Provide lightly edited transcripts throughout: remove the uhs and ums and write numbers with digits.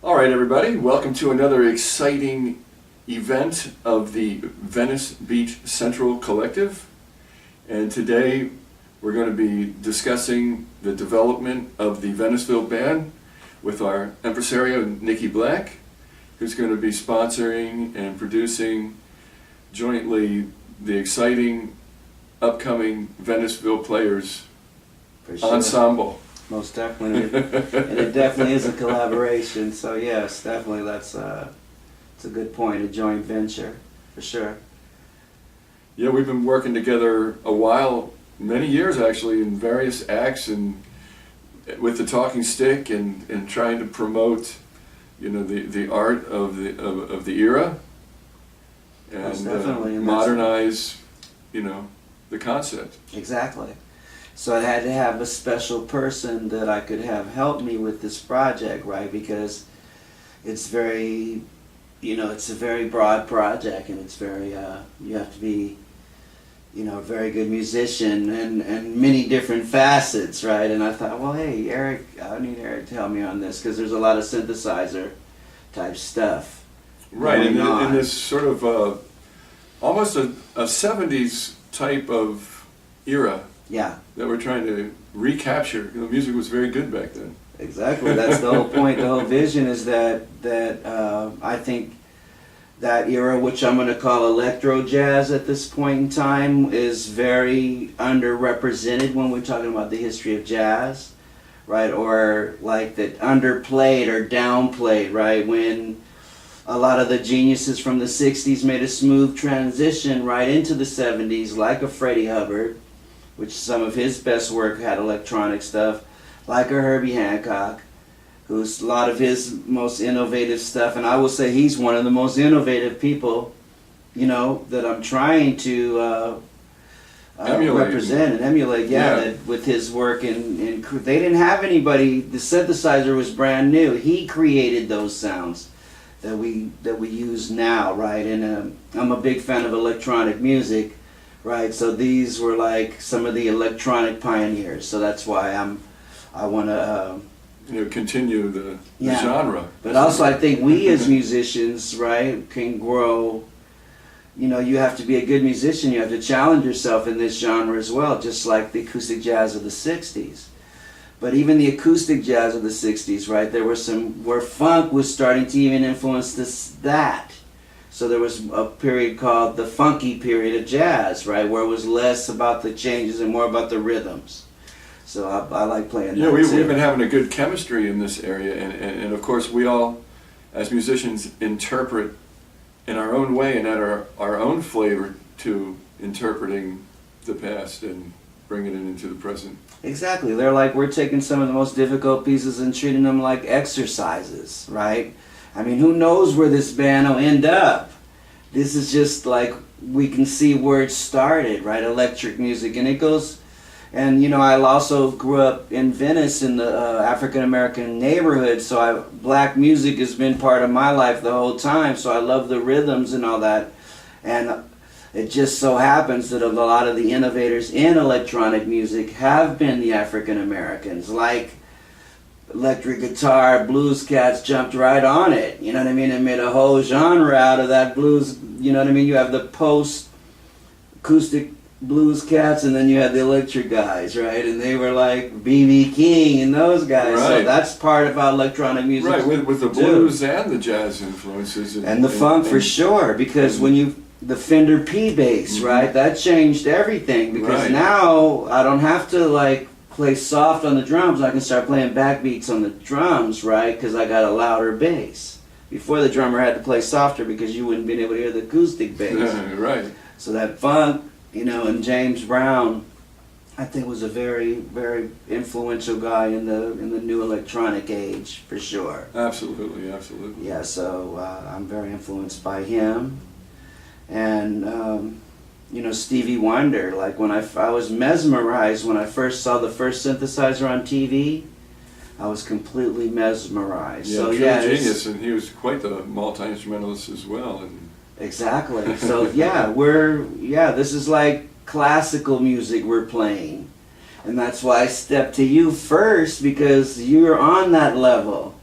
All right, everybody, welcome to another exciting event of the Venice Beach Central Collective. And today we're going to be discussing the development of the VeniceVille band with our impresario Nickie Black, who's going to be sponsoring and producing jointly the exciting upcoming VeniceVille Players For sure. ensemble. Most definitely, and it definitely is a collaboration. So yes, definitely, it's a good point, a joint venture, for sure. Yeah, we've been working together a while, many years actually, in various acts and with the talking stick and trying to promote, you know, the art of the era and modernize, you know, the concept. Exactly. So I had to have a special person that I could have help me with this project, right? Because it's very, you know, it's a very broad project, and it's very, you have to be, you know, a very good musician and many different facets, right? And I thought, well, hey, Eric, I need Eric to help me on this, because there's a lot of synthesizer type stuff. Right, in this sort of almost a 70s type of era. Yeah. That we're trying to recapture. You know, music was very good back then. Exactly. That's the whole point. The whole vision is that I think that era, which I'm going to call electro jazz at this point in time, is very underrepresented when we're talking about the history of jazz, right? Or like that underplayed or downplayed, right? When a lot of the geniuses from the 60s made a smooth transition right into the 70s, like a Freddie Hubbard, which some of his best work had electronic stuff, like a Herbie Hancock, who's a lot of his most innovative stuff, and I will say he's one of the most innovative people, you know, that I'm trying to represent and emulate. Yeah, that with his work, and they didn't have anybody. The synthesizer was brand new. He created those sounds that we use now, right? And I'm a big fan of electronic music. Right, so these were like some of the electronic pioneers. So that's why I want to you know, continue the genre. But also, I think we as musicians, right, can grow. You know, you have to be a good musician. You have to challenge yourself in this genre as well, just like the acoustic jazz of the '60s. But even the acoustic jazz of the '60s, right, there were some where funk was starting to even influence that. So there was a period called the funky period of jazz, right, where it was less about the changes and more about the rhythms. So I like playing that. Yeah, we've been having a good chemistry in this area, and of course we all, as musicians, interpret in our own way and add our own flavor to interpreting the past and bringing it into the present. Exactly. They're like, we're taking some of the most difficult pieces and treating them like exercises, right? I mean, who knows where this band will end up? This is just like, we can see where it started, right? Electric music, and it goes, and you know, I also grew up in Venice in the African-American neighborhood, so black music has been part of my life the whole time, so I love the rhythms and all that. And it just so happens that a lot of the innovators in electronic music have been the African-Americans, like electric guitar, blues cats jumped right on it, you know what I mean, and made a whole genre out of that blues, you know what I mean. You have the post-acoustic blues cats, and then you had the electric guys, right, and they were like B.B. King and those guys, right. So that's part of how electronic music, right, with the blues and the jazz influences. And the funk, for sure, because when the Fender P bass, right, that changed everything, because now I don't have to like play soft on the drums, I can start playing backbeats on the drums, right? Because I got a louder bass. Before, the drummer had to play softer because you wouldn't be able to hear the acoustic bass. Right. So that funk, you know, and James Brown, I think, was a very, very influential guy in the new electronic age, for sure. Absolutely, absolutely. Yeah, so I'm very influenced by him, and you know, Stevie Wonder. Like when I was mesmerized when I first saw the first synthesizer on TV. I was completely mesmerized. Yeah, so genius, and he was quite the multi-instrumentalist as well. And exactly. So this is like classical music we're playing, and that's why I stepped to you first, because you're on that level.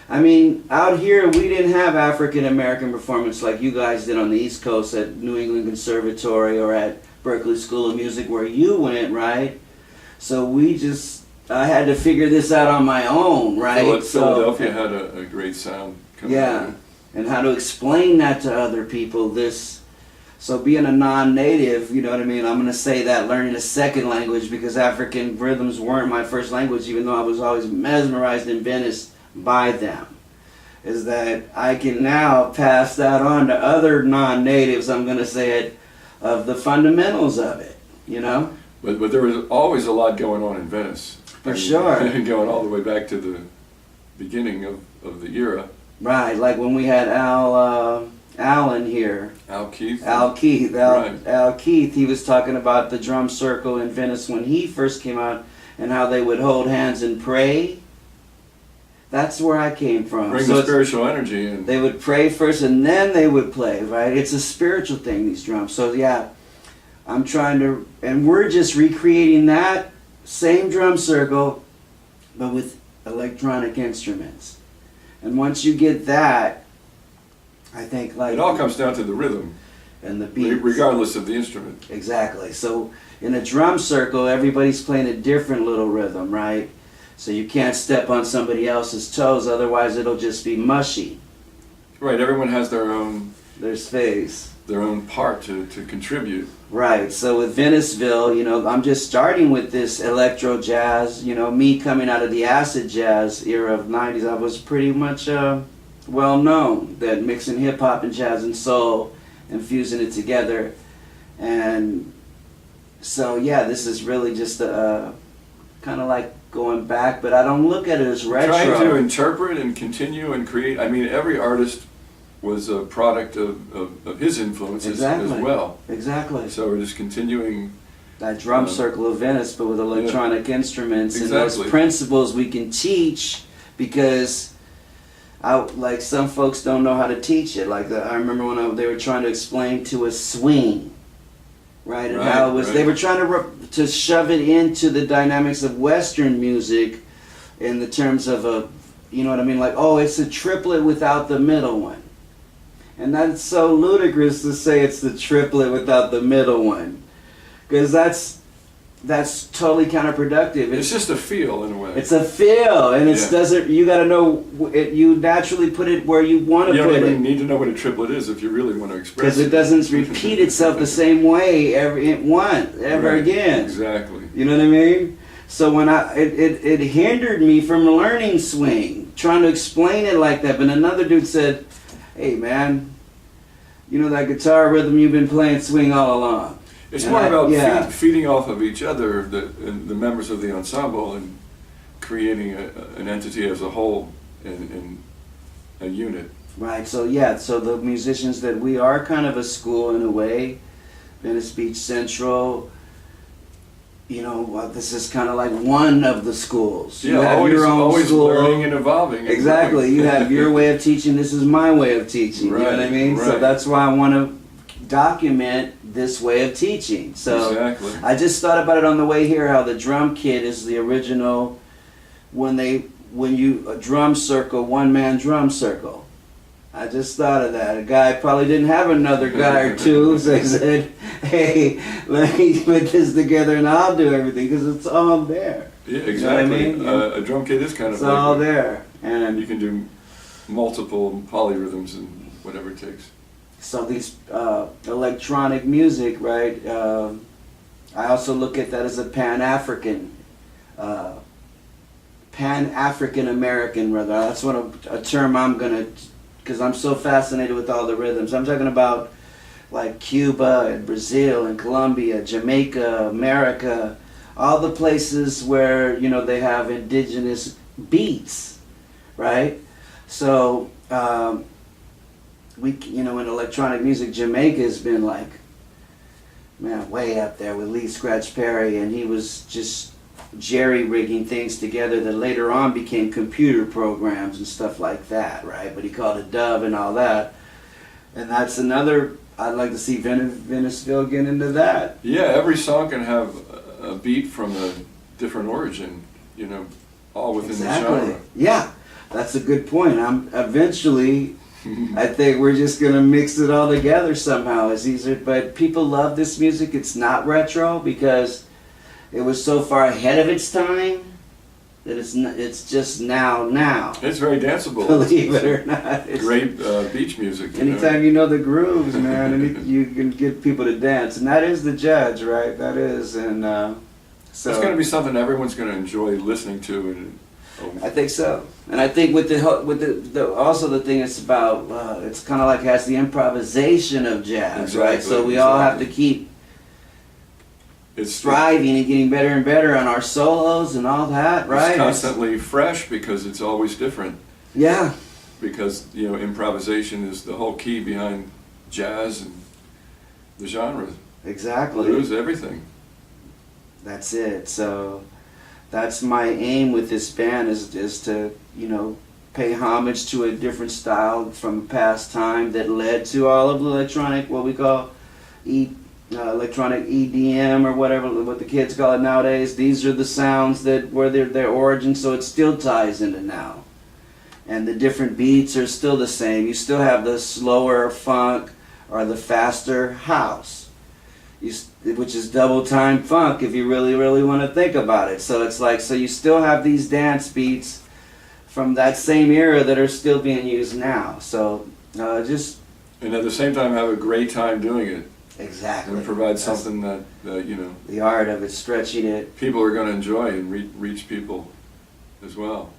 I mean, out here we didn't have African American performance like you guys did on the East Coast at New England Conservatory or at Berklee School of Music where you went, right? So I had to figure this out on my own, right? Philadelphia had a great sound coming yeah, out. and how to explain that to other people. So being a non-native, you know what I mean? I'm going to say that learning a second language because African rhythms weren't my first language, even though I was always mesmerized in Venice by them, is that I can now pass that on to other non-natives, I'm going to say it, of the fundamentals of it, you know? But there was always a lot going on in Venice. For sure. Going all the way back to the beginning of the era. Right, like when we had Alan here. Al Keith. Al Keith. Right. Al Keith, he was talking about the drum circle in Venice when he first came out and how they would hold hands and pray. That's where I came from. Bring the spiritual energy in. They would pray first and then they would play, right? It's a spiritual thing, these drums. So yeah, I'm trying to, and we're just recreating that same drum circle, but with electronic instruments. And once you get that, I think like... It all comes down to the rhythm. And the beat. Regardless of the instrument. Exactly. So in a drum circle, everybody's playing a different little rhythm, right? So you can't step on somebody else's toes, otherwise it'll just be mushy. Right, everyone has their own space. Their own part to contribute. Right, so with VeniceVille, you know, I'm just starting with this electro jazz. You know, me coming out of the acid jazz era of 90s, I was pretty much well known that mixing hip hop and jazz and soul and fusing it together. And so yeah, this is really just a kind of like going back, but I don't look at it as retro. Trying to interpret and continue and create. I mean, every artist was a product of his influences as well. Exactly. So we're just continuing that drum circle of Venice, but with electronic instruments. Exactly. And those principles we can teach because like some folks don't know how to teach it. Like I remember when they were trying to explain to us swing. Right, and how it was, they were trying to shove it into the dynamics of Western music in the terms of you know what I mean? Like, oh, it's a triplet without the middle one. And that's so ludicrous to say it's the triplet without the middle one. Because that's totally counterproductive. It's just a feel in a way. It's a feel, and it doesn't. You got to know it. You naturally put it where you want to put it. You don't even need to know what a triplet is if you really want to express it. Because it doesn't repeat itself the same way ever again. Exactly. You know what I mean? So when it hindered me from learning swing, trying to explain it like that. But another dude said, "Hey man, you know that guitar rhythm you've been playing swing all along." It's more about feeding off of each other, the members of the ensemble, and creating an entity as a whole in a unit. Right. So so the musicians that we are kind of a school in a way, Venice Beach Central. You know, this is kind of like one of the schools. Yeah, you have your own always school. learning and evolving. Exactly. You have your way of teaching. This is my way of teaching. Right, you know what I mean? Right. So that's why I want to document this way of teaching. So exactly. I just thought about it on the way here, how the drum kit is the original a drum circle, one-man drum circle. I just thought of that. A guy probably didn't have another guy or two, so he said, hey, let me put this together and I'll do everything, because it's all there. Yeah, exactly. You know what I mean? A drum kit is kind of it's all there. And you can do multiple polyrhythms and whatever it takes. So these electronic music, right, I also look at that as a Pan-African American, rather. That's what a term I'm going to, because I'm so fascinated with all the rhythms. I'm talking about like Cuba and Brazil and Colombia, Jamaica, America, all the places where, you know, they have indigenous beats, right? So, you know, in electronic music, Jamaica has been like, man, way up there with Lee Scratch Perry, and he was just jerry-rigging things together that later on became computer programs and stuff like that, right? But he called it dub and all that. And that's another, I'd like to see VeniceVille get into that. Yeah, every song can have a beat from a different origin, you know, all within the genre. Yeah. That's a good point. Eventually, I think we're just gonna mix it all together somehow. It's easier, but people love this music. It's not retro because it was so far ahead of its time that it's just now. It's very danceable. Believe it or not, it's Great beach music. anytime you know the grooves, man, and you can get people to dance, and that is the judge, right? That is, and so it's going to be something everyone's going to enjoy listening to, and I think so. And I think with the also the thing it's about, it's kind of like has the improvisation of jazz, right? So we all have to keep it's striving and getting better and better on our solos and all that, right? It's constantly fresh because it's always different. Yeah. Because improvisation is the whole key behind jazz and the genre. Exactly. Blues, everything. That's it. So that's my aim with this band is to pay homage to a different style from past time that led to all of the electronic, what we call electronic EDM or whatever, what the kids call it nowadays. These are the sounds that were their origin, so it still ties into now. And the different beats are still the same. You still have the slower funk or the faster house, which is double time funk if you really, really want to think about it. So it's like, so you still have these dance beats from that same era that are still being used now. So just... And at the same time have a great time doing it. Exactly. And provide something that, the art of it, stretching it. people are going to enjoy and reach people as well.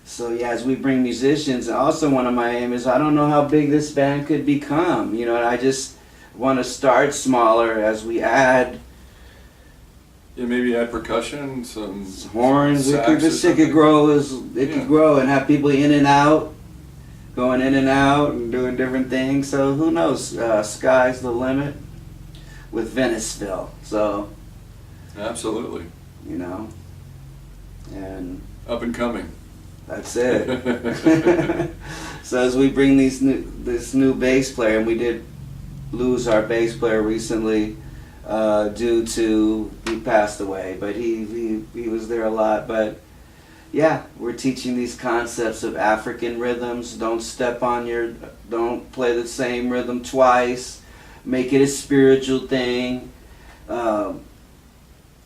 So yeah, as we bring musicians, also one of my aim is I don't know how big this band could become. And I just want to start smaller as we add Yeah, maybe add percussion, some horns. some sax or It something. could grow and have people in and out, going in and out and doing different things. So who knows? Sky's the limit with VeniceVille. So Absolutely. And Up and coming. that's it. So as we bring this new bass player, and we did lose our bass player recently due to he passed away, but he was there a lot. But yeah, we're teaching these concepts of African rhythms. Don't play the same rhythm twice. Make it a spiritual thing.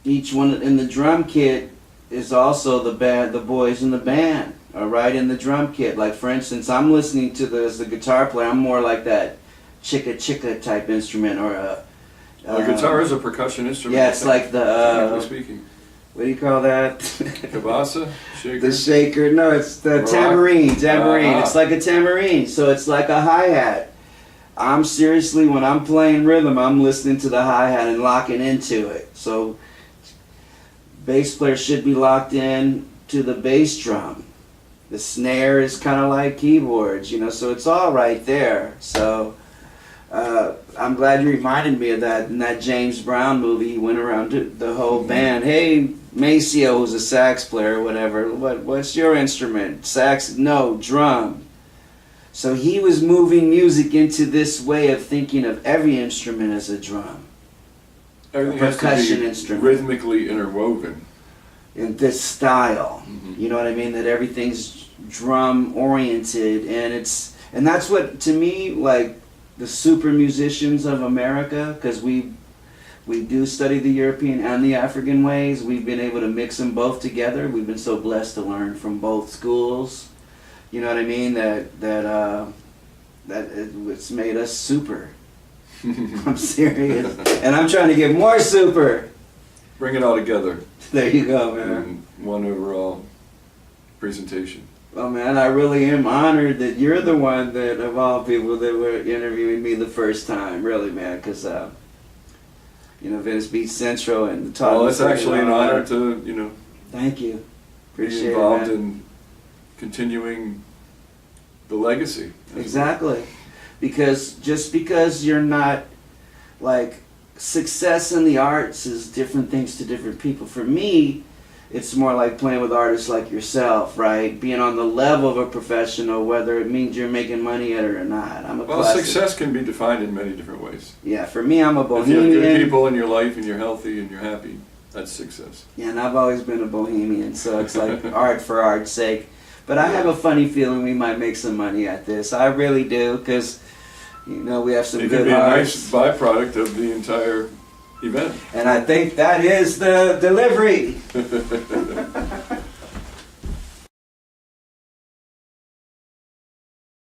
Each one in the drum kit is also the boys in the band are right in the drum kit. Like for instance, I'm listening to as the guitar player, I'm more like that chicka type instrument or a guitar is a percussion instrument. Yeah, it's like the technically speaking. what do you call that? Kabasa? Shaker? The shaker. No, it's the tambourine. It's like a tambourine, so it's like a hi-hat. I'm seriously, when I'm playing rhythm, I'm listening to the hi-hat and locking into it. So bass player should be locked in to the bass drum. The snare is kind of like keyboards, so it's all right there. So I'm glad you reminded me of that. In that James Brown movie, he went around to the whole band. Hey, Maceo, who's a sax player or whatever, what's your instrument? Sax? No, drum. So he was moving music into this way of thinking of every instrument as a drum. Everything a has percussion to be instrument. rhythmically interwoven. In this style. Mhm. You know what I mean? That everything's drum oriented, and that's what, to me, like the super musicians of America, because we do study the European and the African ways. We've been able to mix them both together. We've been so blessed to learn from both schools. You know what I mean? That it's made us super. I'm serious, and I'm trying to get more super. Bring it all together There you go, man. in one overall presentation. Well, man, I really am honored that you're the one that, of all people, that were interviewing me the first time. Really, man, because Venice Beach Central and the Well, it's actually an honor to Thank you. be Appreciate involved it, man. in continuing the legacy. Exactly, because just because you're not like success in the arts is different things to different people. For me, it's more like playing with artists like yourself, right? Being on the level of a professional, whether it means you're making money at it or not. Well, success can be defined in many different ways. Yeah, for me, I'm a If you have bohemian. good people in your life and you're healthy and you're happy, that's success. Yeah, and I've always been a bohemian, so it's like art for art's sake. But I have a funny feeling we might make some money at this. I really do, because we have some It could good be a nice hearts. byproduct of the entire event. And I think that is the delivery.